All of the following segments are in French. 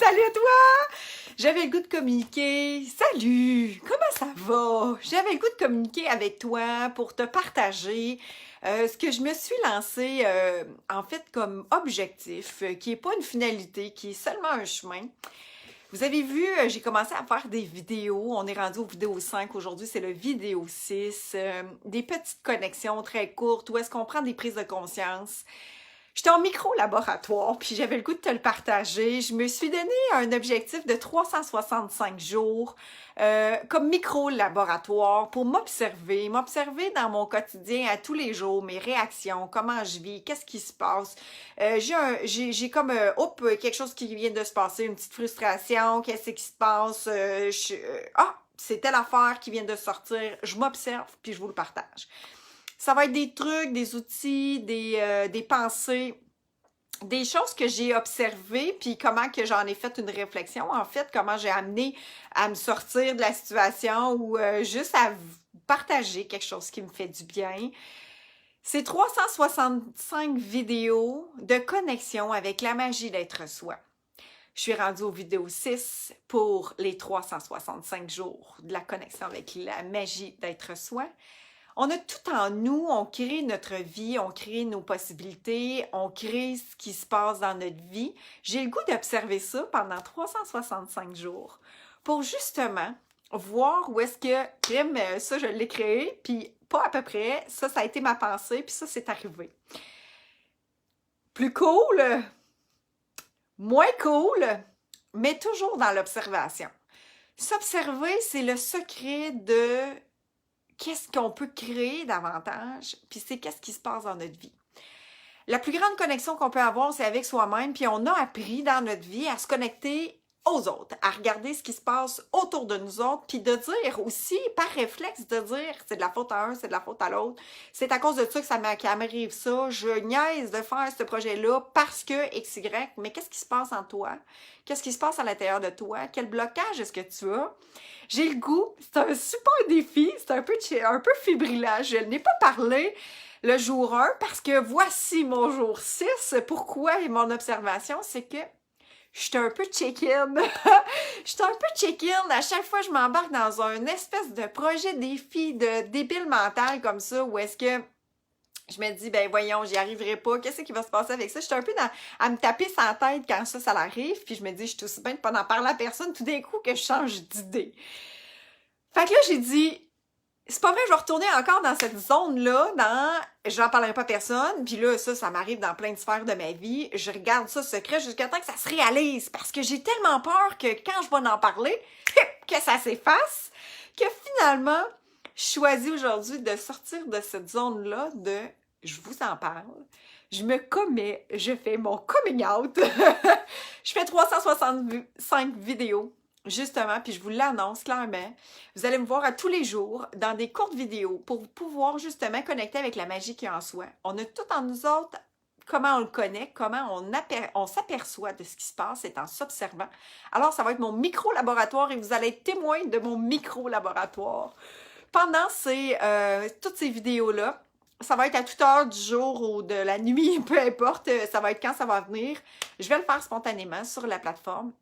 Salut à toi! J'avais le goût de communiquer. Salut! Comment ça va? J'avais le goût de communiquer avec toi pour te partager ce que je me suis lancé en fait comme objectif, qui n'est pas une finalité, qui est seulement un chemin. Vous avez vu, j'ai commencé à faire des vidéos. On est rendu au vidéo 5. Aujourd'hui, c'est le vidéo 6. Des petites connexions très courtes où est-ce qu'on prend des prises de conscience. J'étais en micro-laboratoire, puis j'avais le goût de te le partager. Je me suis donné un objectif de 365 jours comme micro-laboratoire pour m'observer dans mon quotidien à tous les jours, mes réactions, comment je vis, qu'est-ce qui se passe. J'ai comme, quelque chose qui vient de se passer, une petite frustration, qu'est-ce qui se passe. C'est telle affaire qui vient de sortir. Je m'observe, puis je vous le partage. Ça va être des trucs, des outils, des pensées, des choses que j'ai observées, puis comment que j'en ai fait une réflexion, en fait, comment j'ai amené à me sortir de la situation ou juste à partager quelque chose qui me fait du bien. C'est 365 vidéos de connexion avec la magie d'être soi. Je suis rendue au vidéo 6 pour les 365 jours de la connexion avec la magie d'être soi. On a tout en nous, on crée notre vie, on crée nos possibilités, on crée ce qui se passe dans notre vie. J'ai le goût d'observer ça pendant 365 jours pour justement voir où est-ce que, ça je l'ai créé, puis pas à peu près, ça a été ma pensée, puis ça c'est arrivé. Plus cool, moins cool, mais toujours dans l'observation. S'observer, c'est le secret de qu'est-ce qu'on peut créer davantage, puis c'est qu'est-ce qui se passe dans notre vie. La plus grande connexion qu'on peut avoir, c'est avec soi-même, puis on a appris dans notre vie à se connecter aux autres, à regarder ce qui se passe autour de nous autres, puis de dire aussi, par réflexe, de dire c'est de la faute à un, c'est de la faute à l'autre, c'est à cause de ça que ça m'arrive ça, je niaise de faire ce projet-là parce que XY, mais qu'est-ce qui se passe en toi? Qu'est-ce qui se passe à l'intérieur de toi? Quel blocage est-ce que tu as? J'ai le goût, c'est un super défi, c'est un peu fibrillant, je n'ai pas parlé le jour 1 parce que voici mon jour 6. Pourquoi et mon observation, c'est que j'étais un peu check-in. J'étais un peu check-in. À chaque fois, je m'embarque dans un espèce de projet défi de débile mental comme ça, où est-ce que je me dis, ben voyons, j'y arriverai pas. Qu'est-ce qui va se passer avec ça? J'étais un peu à me taper sa tête quand ça arrive. Puis je me dis, je suis aussi bien de pas en parler à personne tout d'un coup que je change d'idée. Fait que là, j'ai dit, c'est pas vrai, je vais retourner encore dans cette zone-là, j'en parlerai pas à personne, puis là, ça m'arrive dans plein de sphères de ma vie, je regarde ça secret jusqu'à temps que ça se réalise, parce que j'ai tellement peur que quand je vais en parler, que ça s'efface, que finalement, je choisis aujourd'hui de sortir de cette zone-là je vous en parle, je me commets, je fais mon coming out, je fais 365 vidéos, justement, puis je vous l'annonce clairement, vous allez me voir à tous les jours dans des courtes vidéos pour pouvoir justement connecter avec la magie qui est en soi. On a tout en nous autres, comment on le connaît, comment on s'aperçoit de ce qui se passe, c'est en s'observant. Alors, ça va être mon micro-laboratoire et vous allez être témoin de mon micro-laboratoire. Pendant toutes ces vidéos-là, ça va être à toute heure du jour ou de la nuit, peu importe, ça va être quand ça va venir. Je vais le faire spontanément sur la plateforme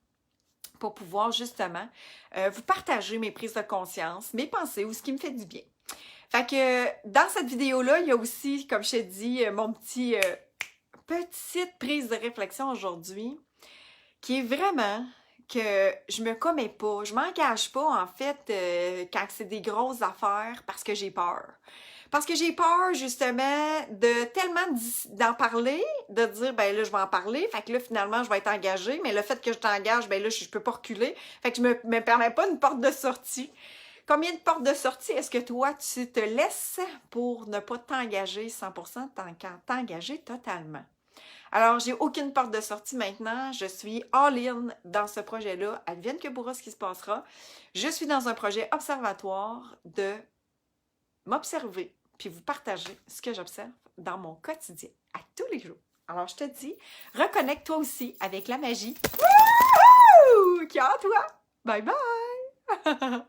pour pouvoir justement vous partager mes prises de conscience, mes pensées ou ce qui me fait du bien. Fait que dans cette vidéo-là, il y a aussi, comme je t'ai dit, mon petite prise de réflexion aujourd'hui, qui est vraiment que je me commets pas, je m'engage pas en fait quand c'est des grosses affaires parce que j'ai peur. Parce que j'ai peur, justement, de tellement d'en parler, de dire, ben là, je vais en parler, fait que là, finalement, je vais être engagée, mais le fait que je t'engage, ben là, je peux pas reculer, fait que je me permets pas une porte de sortie. Combien de portes de sortie est-ce que toi, tu te laisses pour ne pas t'engager 100%, t'engager totalement? Alors, j'ai aucune porte de sortie maintenant, je suis all-in dans ce projet-là, advienne que pourra ce qui se passera. Je suis dans un projet observatoire de m'observer, puis vous partager ce que j'observe dans mon quotidien, à tous les jours. Alors, je te dis, reconnecte-toi aussi avec la magie qui est en toi. Bye bye!